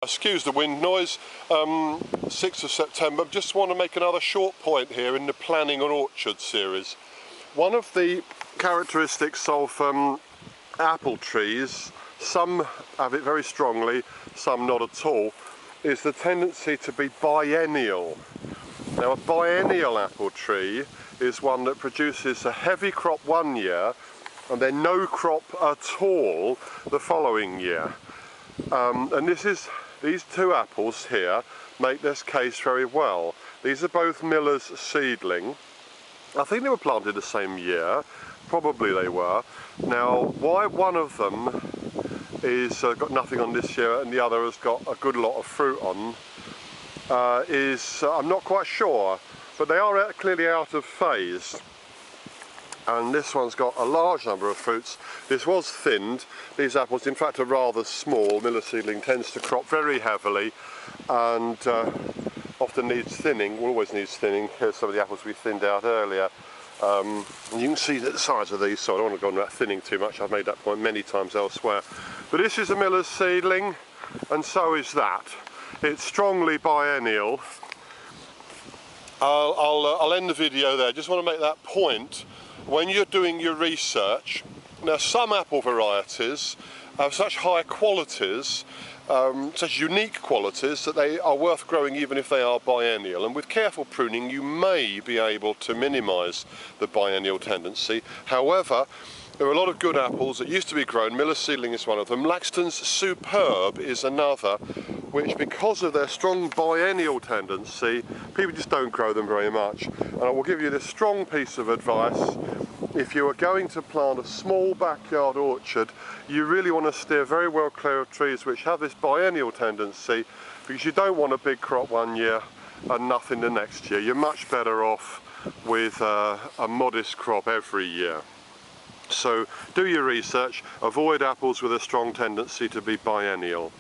Excuse the wind noise. 6th of September. Just want to make another short point here in the planning and orchard series. One of the characteristics of apple trees, some have it very strongly, some not at all, is the tendency to be biennial. Now, a biennial apple tree is one that produces a heavy crop one year and then no crop at all the following year. And these two apples here make this case very well. These are both Miller's Seedling. I think they were planted the same year, probably they were. Now, why one of them is got nothing on this year and the other has got a good lot of fruit on I'm not quite sure, but they are clearly out of phase. And this one's got a large number of fruits. This was thinned. These apples, in fact, are rather small. Miller Seedling tends to crop very heavily and often needs thinning, always needs thinning. Here's some of the apples we thinned out earlier. And you can see the size of these, so I don't want to go on about thinning too much. I've made that point many times elsewhere. But this is a Miller's Seedling, and so is that. It's strongly biennial. I'll end the video there. Just want to make that point. When you're doing your research, now some apple varieties have such high qualities, such unique qualities, that they are worth growing even if they are biennial, and with careful pruning you may be able to minimise the biennial tendency. However, there are a lot of good apples that used to be grown. Miller's Seedling is one of them. Laxton's Superb is another, which, because of their strong biennial tendency, people just don't grow them very much. And I will give you this strong piece of advice. If you are going to plant a small backyard orchard, you really want to steer very well clear of trees which have this biennial tendency, because you don't want a big crop one year and nothing the next year. You're much better off with a modest crop every year. So do your research, avoid apples with a strong tendency to be biennial.